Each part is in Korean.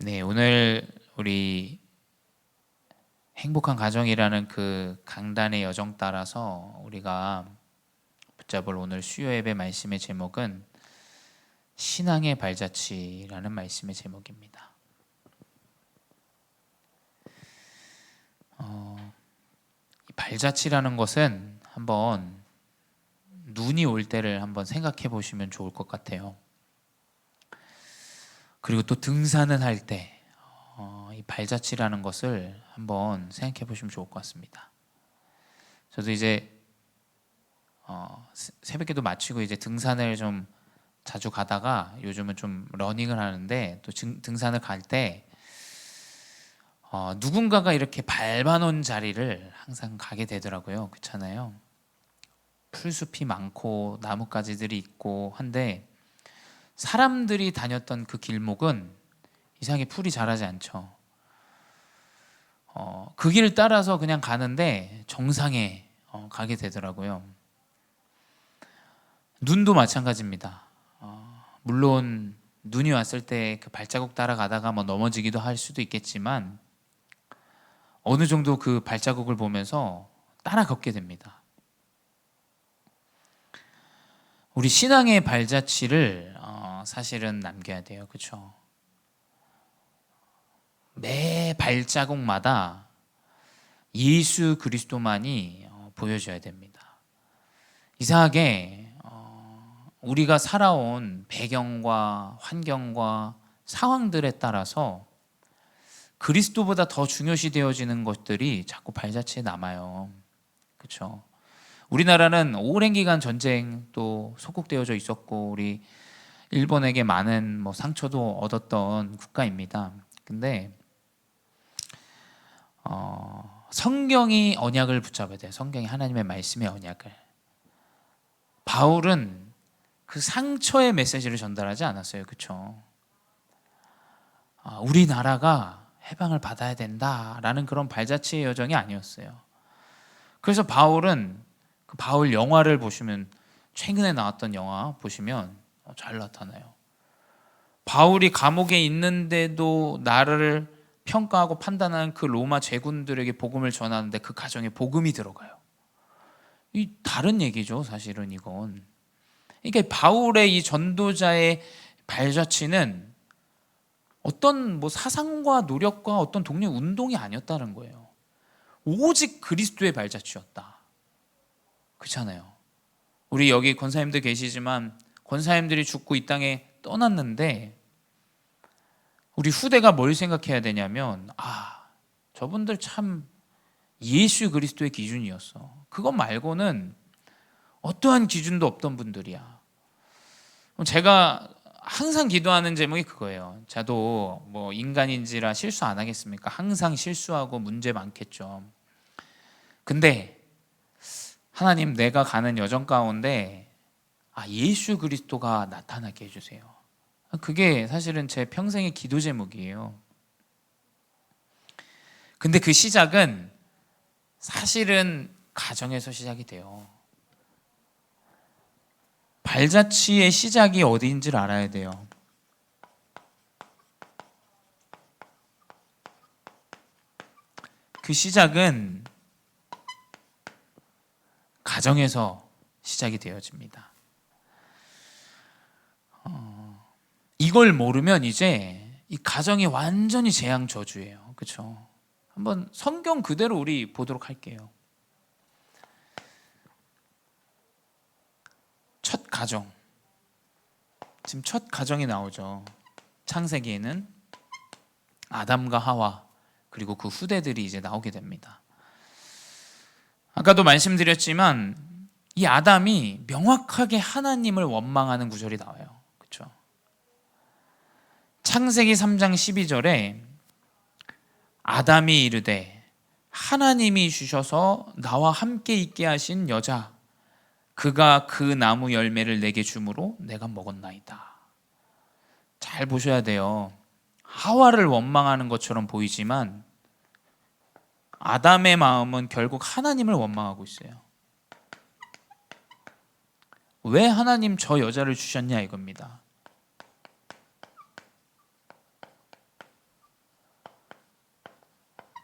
네, 오늘 우리 행복한 가정이라는 그 강단의 여정 따라서 우리가 붙잡을 오늘 수요 예배 말씀의 제목은 신앙의 발자취라는 말씀의 제목입니다. 이 발자취라는 것은 한번 눈이 올 때를 한번 생각해 보시면 좋을 것 같아요. 그리고 또 등산을 할 때 이 발자취라는 것을 한번 생각해 보시면 좋을 것 같습니다. 저도 이제 새벽기도 마치고 이제 등산을 좀 자주 가다가 요즘은 좀 러닝을 하는데 또 등산을 갈 때 누군가가 이렇게 밟아놓은 자리를 항상 가게 되더라고요. 그렇잖아요. 풀숲이 많고 나뭇가지들이 있고 한데 사람들이 다녔던 그 길목은 이상하게 풀이 자라지 않죠. 그 길을 따라서 그냥 가는데 정상에 가게 되더라고요. 눈도 마찬가지입니다. 물론 눈이 왔을 때 그 발자국 따라가다가 뭐 넘어지기도 할 수도 있겠지만 어느 정도 그 발자국을 보면서 따라 걷게 됩니다. 우리 신앙의 발자취를 사실은 남겨야 돼요. 그렇죠? 매 발자국마다 예수 그리스도만이 보여줘야 됩니다. 이상하게 우리가 살아온 배경과 환경과 상황들에 따라서 그리스도보다 더 중요시 되어지는 것들이 자꾸 발자취에 남아요. 그렇죠? 우리나라는 오랜 기간 전쟁 또 소국되어져 있었고 우리 일본에게 많은 상처도 얻었던 국가입니다. 근데 성경이 언약을 붙잡아야 돼요. 성경이 하나님의 말씀의 언약을. 바울은 그 상처의 메시지를 전달하지 않았어요. 그렇죠? 우리나라가 해방을 받아야 된다라는 그런 발자취의 여정이 아니었어요. 그래서 바울은 그 바울 영화를 보시면 최근에 나왔던 영화 보시면 잘 나타나요. 바울이 감옥에 있는데도 나를 평가하고 판단하는 그 로마 제군들에게 복음을 전하는데 그 가정에 복음이 들어가요. 이 다른 얘기죠, 사실은 이건. 그러니까 바울의 이 전도자의 발자취는 어떤 사상과 노력과 어떤 독립 운동이 아니었다는 거예요. 오직 그리스도의 발자취였다. 그렇잖아요. 우리 여기 권사님들 계시지만 권사님들이 죽고 이 땅에 떠났는데 우리 후대가 뭘 생각해야 되냐면 저분들 참 예수 그리스도의 기준이었어. 그것 말고는 어떠한 기준도 없던 분들이야. 제가 항상 기도하는 제목이 그거예요. 저도 인간인지라 실수 안 하겠습니까? 항상 실수하고 문제 많겠죠. 근데 하나님, 내가 가는 여정 가운데 예수 그리스도가 나타나게 해주세요. 그게 사실은 제 평생의 기도 제목이에요. 근데 그 시작은 사실은 가정에서 시작이 돼요. 발자취의 시작이 어디인지를 알아야 돼요. 그 시작은 가정에서 시작이 되어집니다. 이걸 모르면 이제 이 가정이 완전히 재앙 저주예요. 그렇죠? 한번 성경 그대로 우리 보도록 할게요. 첫 가정. 지금 첫 가정이 나오죠. 창세기에는 아담과 하와 그리고 그 후대들이 이제 나오게 됩니다. 아까도 말씀드렸지만 이 아담이 명확하게 하나님을 원망하는 구절이 나와요. 그렇죠? 창세기 3장 12절에 아담이 이르되 하나님이 주셔서 나와 함께 있게 하신 여자 그가 그 나무 열매를 내게 주므로 내가 먹었나이다. 잘 보셔야 돼요. 하와를 원망하는 것처럼 보이지만 아담의 마음은 결국 하나님을 원망하고 있어요. 왜 하나님 저 여자를 주셨냐 이겁니다.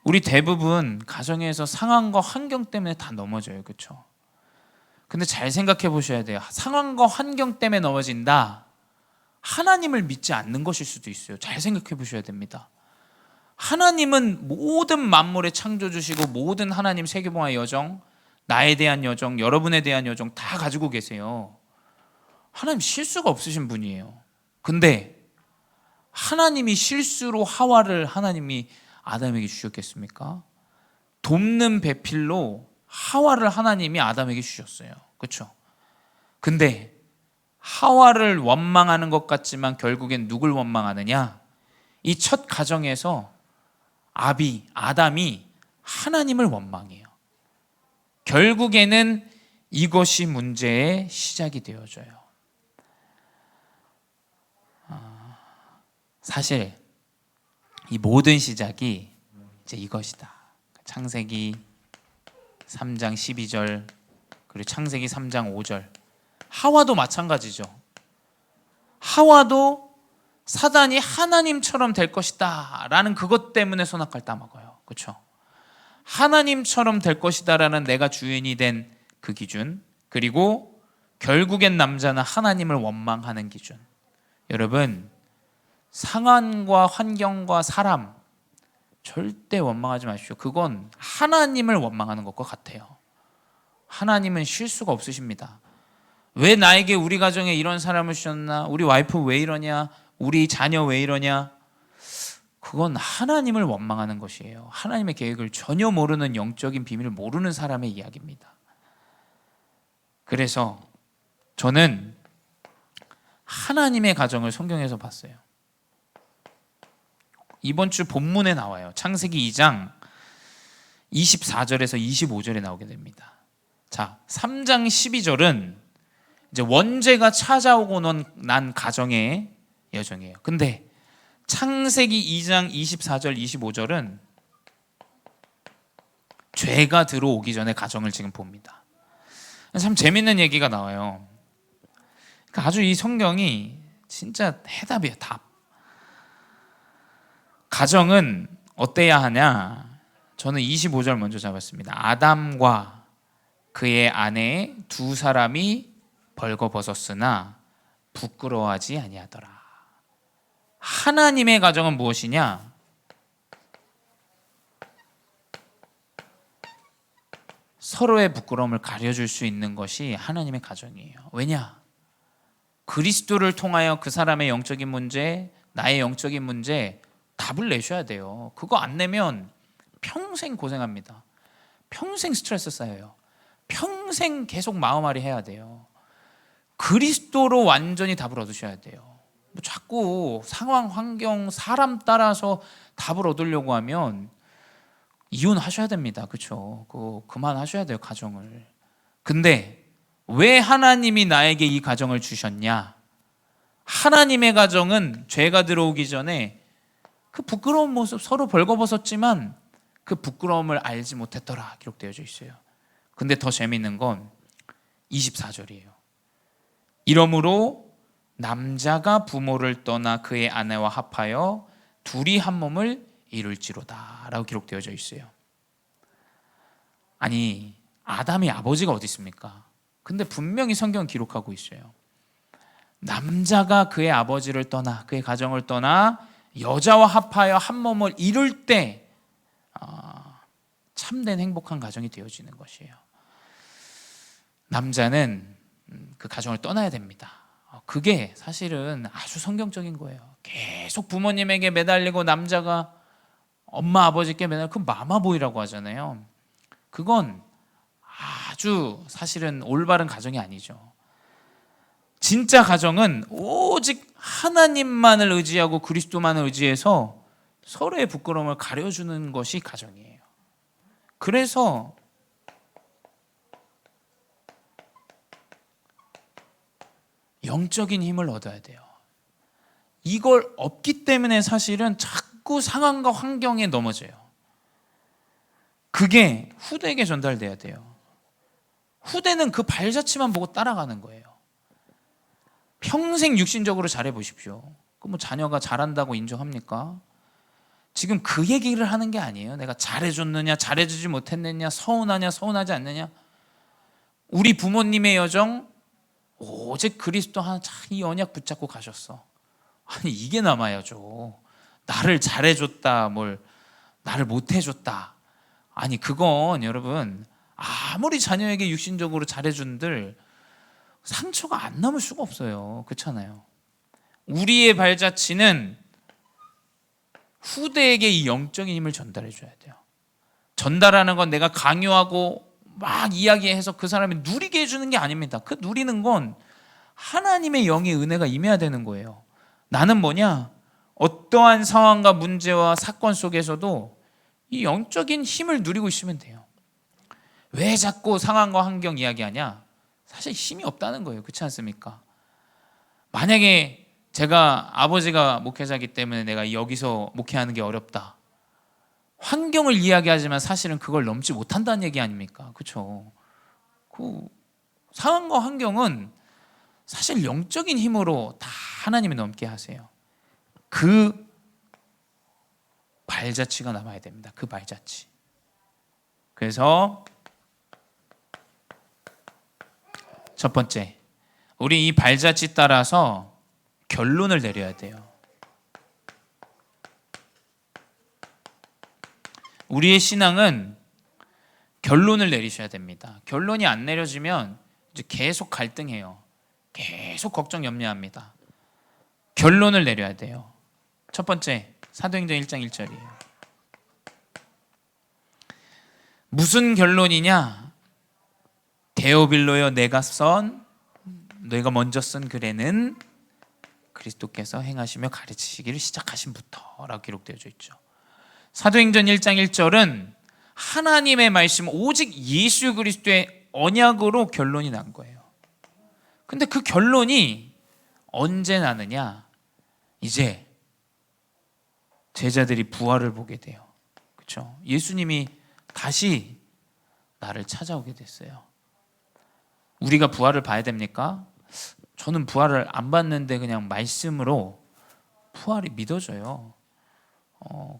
우리 대부분 가정에서 상황과 환경 때문에 다 넘어져요. 그렇죠? 근데 잘 생각해 보셔야 돼요. 상황과 환경 때문에 넘어진다. 하나님을 믿지 않는 것일 수도 있어요. 잘 생각해 보셔야 됩니다. 하나님은 모든 만물의 창조주시고 모든 하나님 세계봉화의 여정, 나에 대한 여정, 여러분에 대한 여정 다 가지고 계세요. 하나님 실수가 없으신 분이에요. 근데 하나님이 실수로 하와를 하나님이 아담에게 주셨겠습니까? 돕는 배필로 하와를 하나님이 아담에게 주셨어요. 그렇죠? 근데 하와를 원망하는 것 같지만 결국엔 누굴 원망하느냐? 이 첫 가정에서 아담이 하나님을 원망해요. 결국에는 이것이 문제의 시작이 되어져요. 사실 이 모든 시작이 이제 이것이다. 창세기 3장 12절 그리고 창세기 3장 5절. 하와도 마찬가지죠. 하와도 사단이 하나님처럼 될 것이다 라는 그것 때문에 선악과를 따먹어요. 그렇죠? 하나님처럼 될 것이다 라는 내가 주인이 된 그 기준, 그리고 결국엔 남자는 하나님을 원망하는 기준. 여러분, 상황과 환경과 사람 절대 원망하지 마십시오. 그건 하나님을 원망하는 것과 같아요. 하나님은 실수가 없으십니다. 왜 나에게 우리 가정에 이런 사람을 주셨나? 우리 와이프 왜 이러냐? 우리 자녀 왜 이러냐? 그건 하나님을 원망하는 것이에요. 하나님의 계획을 전혀 모르는, 영적인 비밀을 모르는 사람의 이야기입니다. 그래서 저는 하나님의 가정을 성경에서 봤어요. 이번 주 본문에 나와요. 창세기 2장 24절에서 25절에 나오게 됩니다. 자, 3장 12절은 이제 원죄가 찾아오고 난 가정의 여정이에요. 근데 창세기 2장 24절 25절은 죄가 들어오기 전에 가정을 지금 봅니다. 참 재밌는 얘기가 나와요. 아주 이 성경이 진짜 해답이에요. 답. 가정은 어때야 하냐? 저는 25절 먼저 잡았습니다. 아담과 그의 아내 두 사람이 벌거벗었으나 부끄러워하지 아니하더라. 하나님의 가정은 무엇이냐? 서로의 부끄러움을 가려줄 수 있는 것이 하나님의 가정이에요. 왜냐? 그리스도를 통하여 그 사람의 영적인 문제, 나의 영적인 문제 답을 내셔야 돼요. 그거 안 내면 평생 고생합니다. 평생 스트레스 쌓여요. 평생 계속 마음앓이 해야 돼요. 그리스도로 완전히 답을 얻으셔야 돼요. 자꾸 상황, 환경, 사람 따라서 답을 얻으려고 하면 이혼하셔야 됩니다. 그렇죠? 그만하셔야 돼요, 가정을. 근데 왜 하나님이 나에게 이 가정을 주셨냐? 하나님의 가정은 죄가 들어오기 전에 그 부끄러운 모습 서로 벌거벗었지만 그 부끄러움을 알지 못했더라 기록되어져 있어요. 근데 더 재밌는 건 24절이에요. 이러므로 남자가 부모를 떠나 그의 아내와 합하여 둘이 한 몸을 이룰지로다 라고 기록되어져 있어요. 아니, 아담의 아버지가 어디 있습니까? 근데 분명히 성경은 기록하고 있어요. 남자가 그의 아버지를 떠나, 그의 가정을 떠나 여자와 합하여 한 몸을 이룰 때 참된 행복한 가정이 되어지는 것이에요. 남자는 그 가정을 떠나야 됩니다. 그게 사실은 아주 성경적인 거예요. 계속 부모님에게 매달리고 남자가 엄마 아버지께 매달리고, 그 마마보이라고 하잖아요. 그건 아주 사실은 올바른 가정이 아니죠. 진짜 가정은 오직 하나님만을 의지하고 그리스도만을 의지해서 서로의 부끄러움을 가려주는 것이 가정이에요. 그래서 영적인 힘을 얻어야 돼요. 이걸 얻기 때문에 사실은 자꾸 상황과 환경에 넘어져요. 그게 후대에게 전달돼야 돼요. 후대는 그 발자취만 보고 따라가는 거예요. 평생 육신적으로 잘해 보십시오. 그 자녀가 잘한다고 인정합니까? 지금 그 얘기를 하는 게 아니에요. 내가 잘해줬느냐 잘해주지 못했느냐, 서운하냐 서운하지 않느냐. 우리 부모님의 여정 오직 그리스도 한 이 언약 붙잡고 가셨어. 아니 이게 남아야죠. 나를 잘해줬다, 뭘 나를 못해줬다. 아니 그건 여러분 아무리 자녀에게 육신적으로 잘해준들 상처가 안 남을 수가 없어요. 그렇잖아요. 우리의 발자취는 후대에게 이 영적인 힘을 전달해 줘야 돼요. 전달하는 건 내가 강요하고 막 이야기해서 그 사람이 누리게 해주는 게 아닙니다. 그 누리는 건 하나님의 영의 은혜가 임해야 되는 거예요. 나는 뭐냐? 어떠한 상황과 문제와 사건 속에서도 이 영적인 힘을 누리고 있으면 돼요. 왜 자꾸 상황과 환경 이야기하냐? 사실 힘이 없다는 거예요. 그렇지 않습니까? 만약에 제가 아버지가 목회자이기 때문에 내가 여기서 목회하는 게 어렵다. 환경을 이야기하지만 사실은 그걸 넘지 못한다는 얘기 아닙니까? 그렇죠? 그 상황과 환경은 사실 영적인 힘으로 다 하나님이 넘게 하세요. 그 발자취가 남아야 됩니다. 그 발자취. 그래서 첫 번째, 우리 이 발자취 따라서 결론을 내려야 돼요. 우리의 신앙은 결론을 내리셔야 됩니다. 결론이 안 내려지면 이제 계속 갈등해요. 계속 걱정 염려합니다. 결론을 내려야 돼요. 첫 번째, 사도행전 1장 1절이에요. 무슨 결론이냐? 데오빌로여, 내가 먼저 쓴 글에는 그리스도께서 행하시며 가르치시기를 시작하신부터 라고 기록되어 있죠. 사도행전 1장 1절은 하나님의 말씀, 오직 예수 그리스도의 언약으로 결론이 난 거예요. 근데 그 결론이 언제 나느냐? 이제 제자들이 부활을 보게 돼요. 그렇죠? 예수님이 다시 나를 찾아오게 됐어요. 우리가 부활을 봐야 됩니까? 저는 부활을 안 봤는데 그냥 말씀으로 부활이 믿어져요.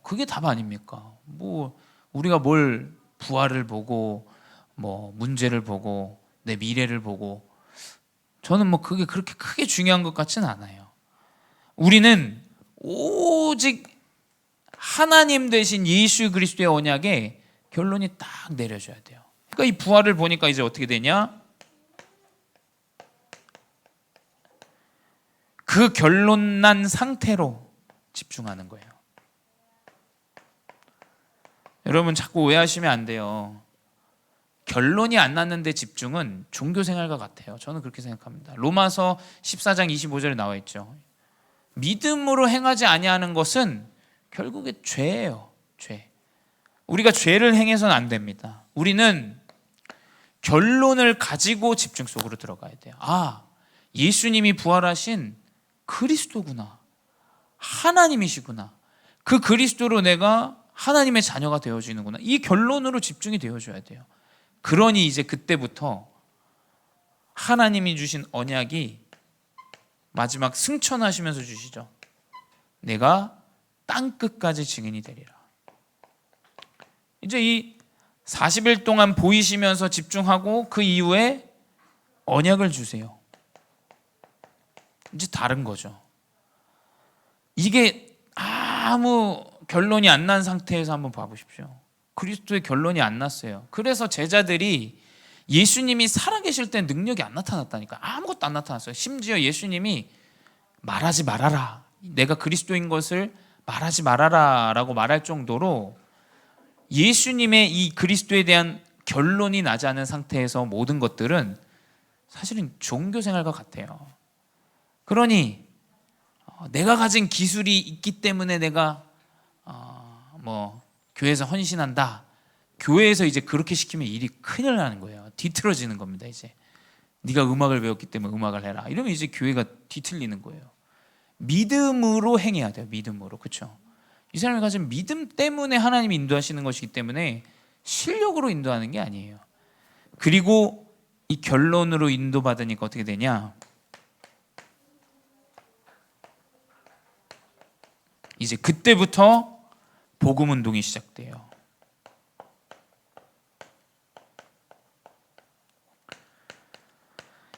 그게 답 아닙니까? 뭐 우리가 뭘 부활을 보고 뭐 문제를 보고 내 미래를 보고, 저는 뭐 그게 그렇게 크게 중요한 것 같지는 않아요. 우리는 오직 하나님 되신 예수 그리스도의 언약에 결론이 딱 내려져야 돼요. 그러니까 이 부활을 보니까 이제 어떻게 되냐? 그 결론 난 상태로 집중하는 거예요. 여러분 자꾸 오해하시면 안 돼요. 결론이 안 났는데 집중은 종교생활과 같아요. 저는 그렇게 생각합니다. 로마서 14장 25절에 나와 있죠. 믿음으로 행하지 아니하는 것은 결국에 죄예요. 죄. 우리가 죄를 행해서는 안 됩니다. 우리는 결론을 가지고 집중 속으로 들어가야 돼요. 아, 예수님이 부활하신 그리스도구나. 하나님이시구나. 그 그리스도로 내가 하나님의 자녀가 되어지는구나. 이 결론으로 집중이 되어줘야 돼요. 그러니 이제 그때부터 하나님이 주신 언약이 마지막 승천하시면서 주시죠. 내가 땅끝까지 증인이 되리라. 이제 이 40일 동안 보이시면서 집중하고 그 이후에 언약을 주세요. 이제 다른 거죠. 이게 아무 결론이 안 난 상태에서 한번 봐보십시오. 그리스도의 결론이 안 났어요. 그래서 제자들이 예수님이 살아계실 때 능력이 안 나타났다니까. 아무것도 안 나타났어요. 심지어 예수님이 말하지 말아라, 내가 그리스도인 것을 말하지 말아라 라고 말할 정도로 예수님의 이 그리스도에 대한 결론이 나지 않은 상태에서 모든 것들은 사실은 종교생활과 같아요. 그러니 내가 가진 기술이 있기 때문에 내가 교회에서 헌신한다. 교회에서 이제 그렇게 시키면 일이 큰일 나는 거예요. 뒤틀어지는 겁니다. 이제 네가 음악을 배웠기 때문에 음악을 해라. 이러면 이제 교회가 뒤틀리는 거예요. 믿음으로 행해야 돼요. 믿음으로. 그렇죠? 이 사람이 가진 믿음 때문에 하나님이 인도하시는 것이기 때문에 실력으로 인도하는 게 아니에요. 그리고 이 결론으로 인도받으니까 어떻게 되냐? 이제 그때부터 복음 운동이 시작돼요.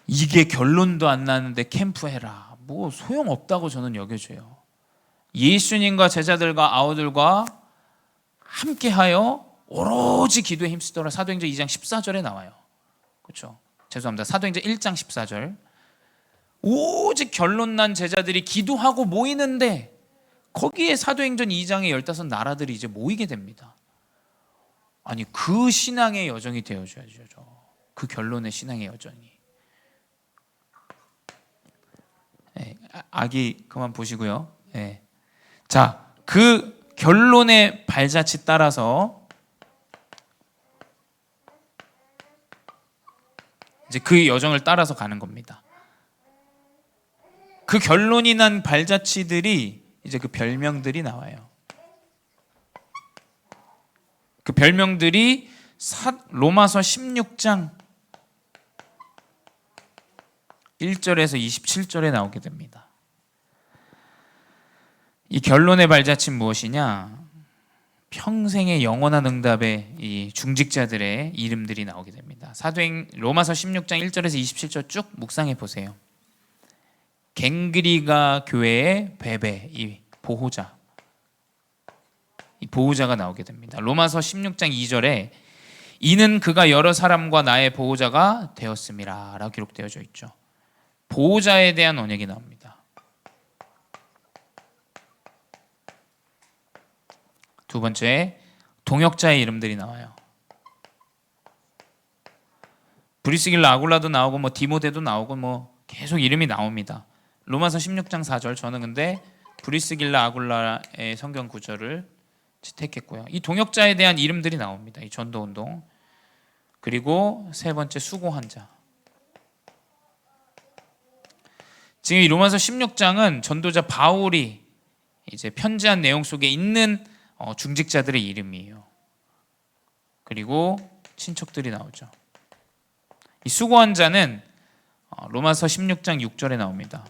이게 결론도 안 나는데 캠프해라. 뭐 소용없다고 저는 여겨져요. 예수님과 제자들과 아우들과 함께하여 오로지 기도에 힘쓰더라. 사도행전 2장 14절에 나와요. 그렇죠? 죄송합니다. 사도행전 1장 14절. 오직 결론 난 제자들이 기도하고 모이는데 거기에 사도행전 2장의 15나라들이 이제 모이게 됩니다. 아니 그 신앙의 여정이 되어줘야죠. 그 결론의 신앙의 여정이. 네, 아기 그만 보시고요. 네. 자, 그 결론의 발자취 따라서 이제 그 여정을 따라서 가는 겁니다. 그 결론이 난 발자취들이 이제 그 별명들이 나와요. 그 별명들이 로마서 16장 1절에서 27절에 나오게 됩니다. 이 결론의 발자취는 무엇이냐? 평생의 영원한 응답의 이 중직자들의 이름들이 나오게 됩니다. 로마서 16장 1절에서 27절 쭉 묵상해 보세요. 갱그리가 교회의 베베, 이 보호자가 나오게 됩니다. 로마서 16장 2절에 이는 그가 여러 사람과 나의 보호자가 되었음이라 라고 기록되어져 있죠. 보호자에 대한 언약이 나옵니다. 두 번째, 동역자의 이름들이 나와요. 브리스길라 아굴라도 나오고 뭐 디모데도 나오고 뭐 계속 이름이 나옵니다. 로마서 16장 4절, 저는 근데 브리스길라 아굴라의 성경 구절을 채택했고요. 이 동역자에 대한 이름들이 나옵니다. 이 전도운동. 그리고 세 번째, 수고한 자. 지금 이 로마서 16장은 전도자 바울이 이제 편지한 내용 속에 있는 중직자들의 이름이에요. 그리고 친척들이 나오죠. 이 수고한 자는 로마서 16장 6절에 나옵니다.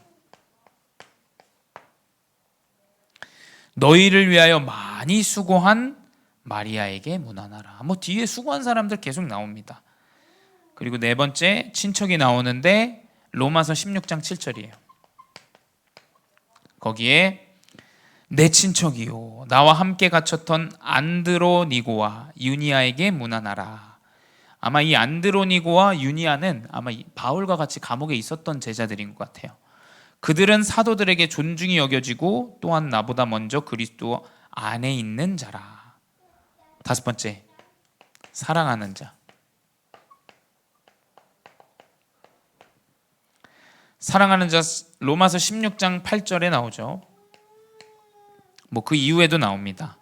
너희를 위하여 많이 수고한 마리아에게 문안하라. 뭐 뒤에 수고한 사람들 계속 나옵니다. 그리고 네 번째, 친척이 나오는데 로마서 16장 7절이에요. 거기에 내 친척이요 나와 함께 갇혔던 안드로니고와 유니아에게 문안하라. 아마 이 안드로니고와 유니아는 아마 바울과 같이 감옥에 있었던 제자들인 것 같아요. 그들은 사도들에게 존중이 여겨지고 또한 나보다 먼저 그리스도 안에 있는 자라. 다섯 번째, 사랑하는 자. 사랑하는 자 로마서 16장 8절에 나오죠. 뭐 그 이후에도 나옵니다.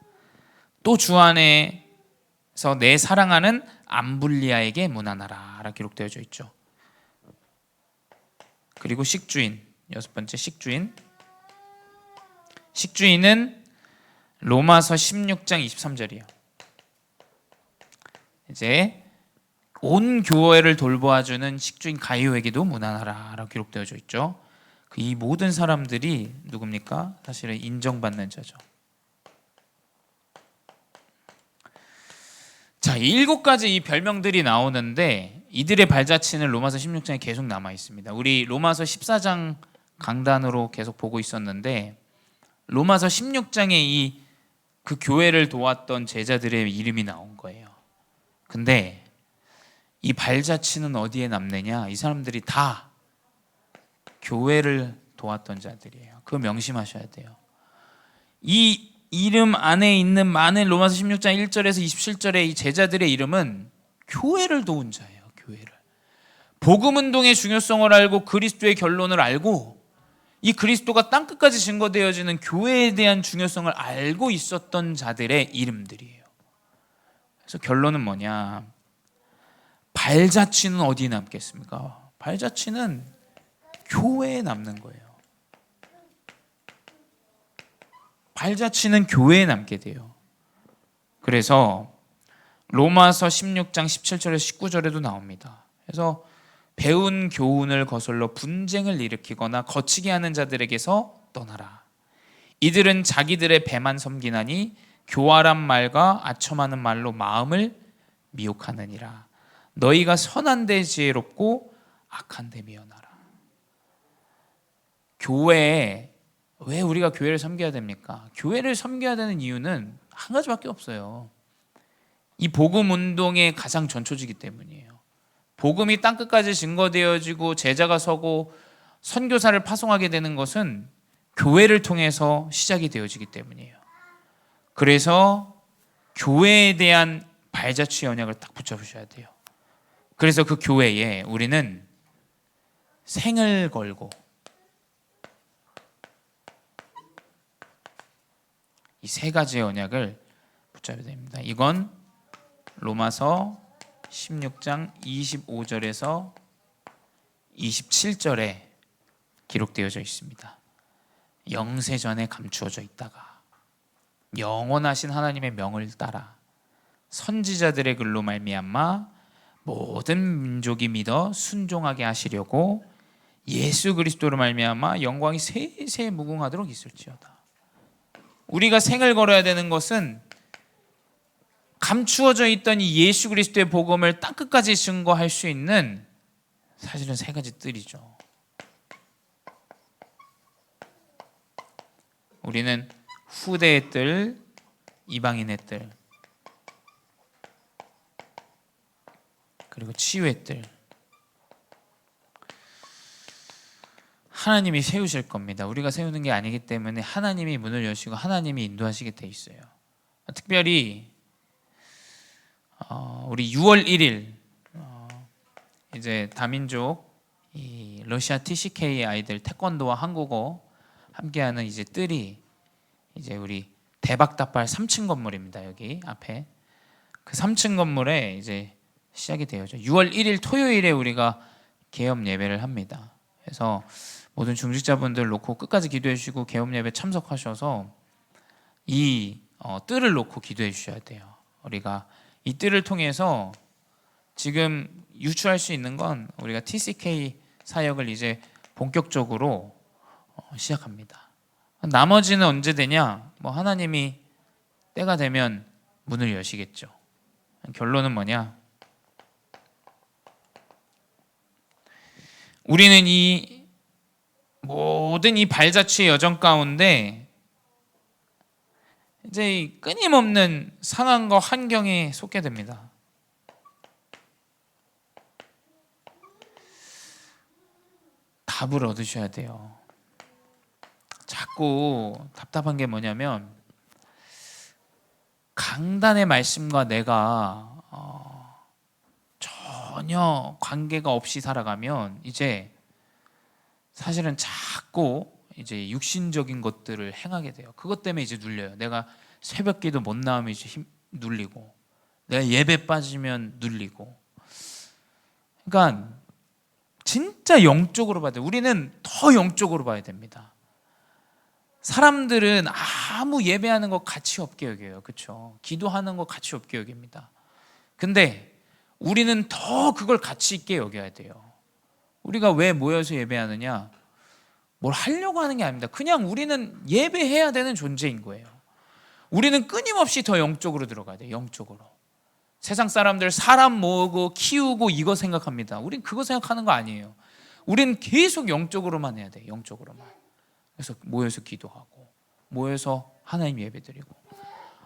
또 주 안에서 내 사랑하는 암블리아에게 문안하라 라고 기록되어져 있죠. 그리고 식주인, 여섯 번째, 식주인은 로마서 16장 23절이에요. 이제 온 교회를 돌보아주는 식주인 가이오에게도 문안하라 라고 기록되어져 있죠. 이 모든 사람들이 누굽니까? 사실은 인정받는 자죠. 자, 7가지 이 별명들이 나오는데 이들의 발자취는 로마서 16장에 계속 남아 있습니다. 우리 로마서 14장 강단으로 계속 보고 있었는데 로마서 16장에 그 교회를 도왔던 제자들의 이름이 나온 거예요. 근데 이 발자취는 어디에 남느냐? 이 사람들이 다 교회를 도왔던 자들이에요. 그거 명심하셔야 돼요. 이 이름 안에 있는 많은 로마서 16장 1절에서 27절의 이 제자들의 이름은 교회를 도운 자예요. 교회를. 복음 운동의 중요성을 알고 그리스도의 결론을 알고 이 그리스도가 땅끝까지 증거되어지는 교회에 대한 중요성을 알고 있었던 자들의 이름들이에요. 그래서 결론은 뭐냐? 발자취는 어디에 남겠습니까? 발자취는 교회에 남는 거예요. 발자취는 교회에 남게 돼요. 그래서 로마서 16장 17절에서 19절에도 나옵니다. 그래서 배운 교훈을 거슬러 분쟁을 일으키거나 거치게 하는 자들에게서 떠나라. 이들은 자기들의 배만 섬기나니 교활한 말과 아첨하는 말로 마음을 미혹하느니라. 너희가 선한데 지혜롭고 악한데 미련하라. 교회에 왜 우리가 교회를 섬겨야 됩니까? 교회를 섬겨야 되는 이유는 한 가지밖에 없어요. 이 복음 운동의 가장 전초지기 때문이에요. 복음이 땅끝까지 증거되어지고 제자가 서고 선교사를 파송하게 되는 것은 교회를 통해서 시작이 되어지기 때문이에요. 그래서 교회에 대한 발자취 언약을 딱 붙잡으셔야 돼요. 그래서 그 교회에 우리는 생을 걸고 이 세 가지의 언약을 붙잡아야 됩니다. 이건 로마서 16장 25절에서 27절에 기록되어져 있습니다. 영세전에 감추어져 있다가 영원하신 하나님의 명을 따라 선지자들의 글로 말미암아 모든 민족이 믿어 순종하게 하시려고 예수 그리스도로 말미암아 영광이 세세 무궁하도록 있을지어다. 우리가 생을 걸어야 되는 것은 감추어져 있던 이 예수 그리스도의 복음을 땅끝까지 증거할 수 있는 사실은 세 가지 뜰이죠. 우리는 후대의 뜰, 이방인의 뜰, 그리고 치유의 뜰. 하나님이 세우실 겁니다. 우리가 세우는 게 아니기 때문에 하나님이 문을 여시고 하나님이 인도하시게 돼 있어요. 특별히 우리 6월 1일 이제 다민족 이 러시아 TCK 아이들 태권도와 한국어 함께하는 이제 뜰이 이제 우리 대박다발 3층 건물입니다. 여기 앞에 그 3층 건물에 이제 시작이 되어죠. 6월 1일 토요일에 우리가 개업 예배를 합니다. 그래서 모든 중직자분들 놓고 끝까지 기도해 주시고 개업 예배 참석하셔서 이 뜰을 놓고 기도해 주셔야 돼요. 우리가 이 뜰을 통해서 지금 유추할 수 있는 건 우리가 TCK 사역을 이제 본격적으로 시작합니다. 나머지는 언제 되냐? 뭐 하나님이 때가 되면 문을 여시겠죠. 결론은 뭐냐? 우리는 이 모든 이 발자취의 여정 가운데 이제 이 끊임없는 상황과 환경에 속게 됩니다. 답을 얻으셔야 돼요. 자꾸 답답한 게 뭐냐면 강단의 말씀과 내가 전혀 관계가 없이 살아가면 이제 사실은 자꾸 이제 육신적인 것들을 행하게 돼요. 그것 때문에 이제 눌려요. 내가 새벽기도 못 나오면 이제 눌리고, 내가 예배 빠지면 눌리고. 그러니까 진짜 영적으로 봐야 돼요. 우리는 더 영적으로 봐야 됩니다. 사람들은 아무 예배하는 거 가치 없게 여겨요. 그렇죠? 기도하는 거 가치 없게 여깁니다. 근데 우리는 더 그걸 가치 있게 여겨야 돼요. 우리가 왜 모여서 예배하느냐? 뭘 하려고 하는 게 아닙니다. 그냥 우리는 예배해야 되는 존재인 거예요. 우리는 끊임없이 더 영적으로 들어가야 돼요. 영적으로. 세상 사람들 사람 모으고 키우고 이거 생각합니다. 우린 그거 생각하는 거 아니에요. 우린 계속 영적으로만 해야 돼요. 영적으로만. 그래서 모여서 기도하고 모여서 하나님 예배드리고.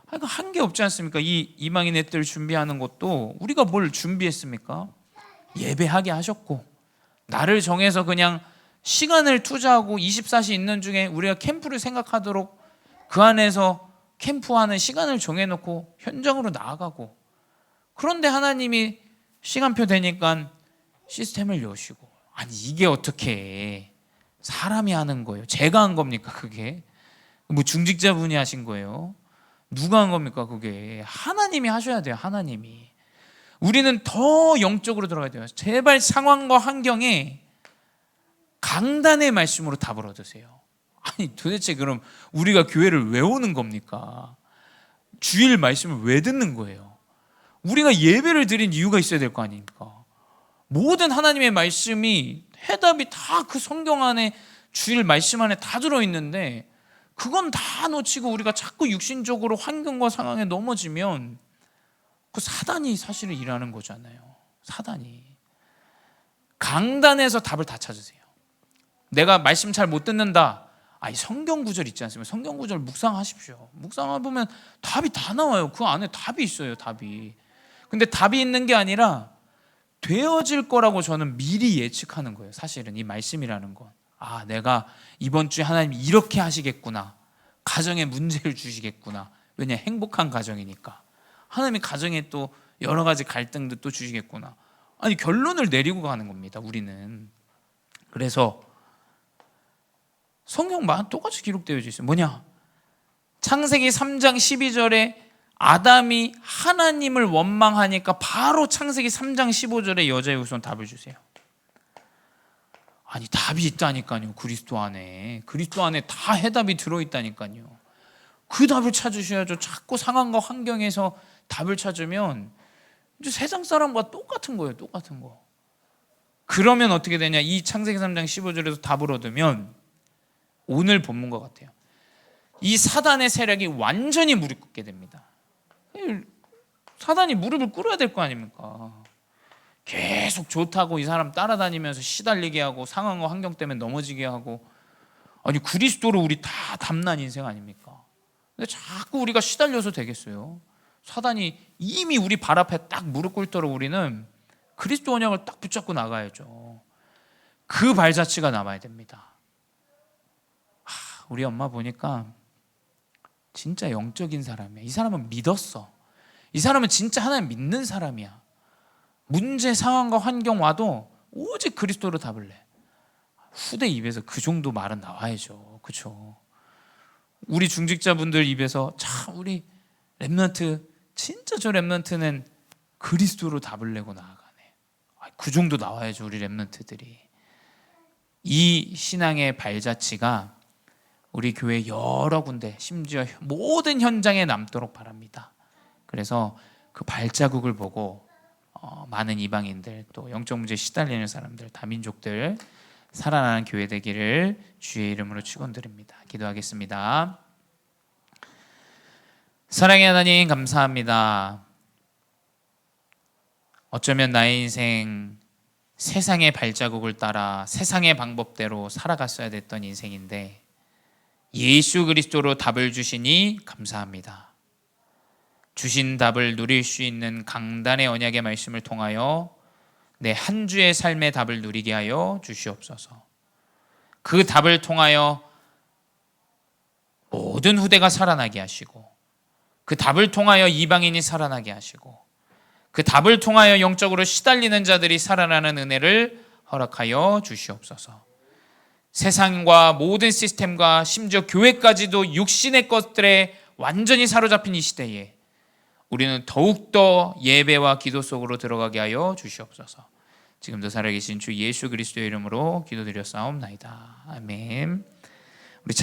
그러니까 한 게 없지 않습니까? 이 이방인의 뜰 준비하는 것도 우리가 뭘 준비했습니까? 예배하게 하셨고, 나를 정해서 그냥 시간을 투자하고 24시 있는 중에 우리가 캠프를 생각하도록 그 안에서 캠프하는 시간을 정해놓고 현장으로 나아가고, 그런데 하나님이 시간표 되니까 시스템을 여시고. 아니 이게 어떻게 사람이 하는 거예요? 제가 한 겁니까? 그게 뭐 중직자분이 하신 거예요? 누가 한 겁니까? 그게 하나님이 하셔야 돼요. 하나님이. 우리는 더 영적으로 들어가야 돼요. 제발 상황과 환경에 강단의 말씀으로 답을 얻으세요. 아니 도대체 그럼 우리가 교회를 왜 오는 겁니까? 주일 말씀을 왜 듣는 거예요? 우리가 예배를 드린 이유가 있어야 될 거 아닙니까? 모든 하나님의 말씀이 해답이 다 그 성경 안에, 주일 말씀 안에 다 들어있는데 그건 다 놓치고 우리가 자꾸 육신적으로 환경과 상황에 넘어지면 그 사단이 사실은 일하는 거잖아요. 사단이. 강단에서 답을 다 찾으세요. 내가 말씀 잘 못 듣는다. 이 성경 구절 있지 않습니까? 성경 구절 묵상하십시오. 묵상해보면 답이 다 나와요. 그 안에 답이 있어요. 답이. 근데 답이 있는 게 아니라 되어질 거라고 저는 미리 예측하는 거예요. 사실은 이 말씀이라는 건. 내가 이번 주에 하나님이 이렇게 하시겠구나. 가정에 문제를 주시겠구나. 왜냐? 행복한 가정이니까. 하나님이 가정에 또 여러 가지 갈등도 또 주시겠구나. 결론을 내리고 가는 겁니다. 우리는. 그래서 성경만 똑같이 기록되어 있어요. 뭐냐? 창세기 3장 12절에 아담이 하나님을 원망하니까 바로 창세기 3장 15절에 여자의 후손 답을 주세요. 답이 있다니까요. 그리스도 안에 다 해답이 들어있다니까요. 그 답을 찾으셔야죠. 자꾸 상황과 환경에서 답을 찾으면 이제 세상 사람과 똑같은 거예요. 똑같은 거. 그러면 어떻게 되냐? 이 창세기 3장 15절에서 답을 얻으면 오늘 본문과 같아요. 이 사단의 세력이 완전히 무릎 꿇게 됩니다. 사단이 무릎을 꿇어야 될 거 아닙니까? 계속 좋다고 이 사람 따라다니면서 시달리게 하고 상황과 환경 때문에 넘어지게 하고 그리스도로 우리 다 담난 인생 아닙니까? 근데 자꾸 우리가 시달려서 되겠어요? 사단이 이미 우리 발 앞에 딱 무릎 꿇도록 우리는 그리스도 언약을 딱 붙잡고 나가야죠. 그 발자취가 남아야 됩니다. 우리 엄마 보니까 진짜 영적인 사람이야. 이 사람은 믿었어. 이 사람은 진짜 하나님 믿는 사람이야. 문제 상황과 환경 와도 오직 그리스도로 답을 내. 후대 입에서 그 정도 말은 나와야죠. 그렇죠? 우리 중직자분들 입에서 참 우리 렘넌트 진짜 저 렘넌트는 그리스도로 답을 내고 나아가네. 그 정도 나와야죠. 우리 렘넌트들이. 이 신앙의 발자취가 우리 교회 여러 군데 심지어 모든 현장에 남도록 바랍니다. 그래서 그 발자국을 보고 많은 이방인들 또 영적 문제에 시달리는 사람들 다민족들 살아나는 교회 되기를 주의 이름으로 축원드립니다. 기도하겠습니다. 사랑의 하나님 감사합니다. 어쩌면 나의 인생 세상의 발자국을 따라 세상의 방법대로 살아갔어야 됐던 인생인데 예수 그리스도로 답을 주시니 감사합니다. 주신 답을 누릴 수 있는 강단의 언약의 말씀을 통하여 내 한 주의 삶의 답을 누리게 하여 주시옵소서. 그 답을 통하여 모든 후대가 살아나게 하시고 그 답을 통하여 이방인이 살아나게 하시고 그 답을 통하여 영적으로 시달리는 자들이 살아나는 은혜를 허락하여 주시옵소서. 세상과 모든 시스템과 심지어 교회까지도 육신의 것들에 완전히 사로잡힌 이 시대에 우리는 더욱더 예배와 기도 속으로 들어가게 하여 주시옵소서. 지금도 살아계신 주 예수 그리스도의 이름으로 기도드렸사옵나이다. 아멘. 우리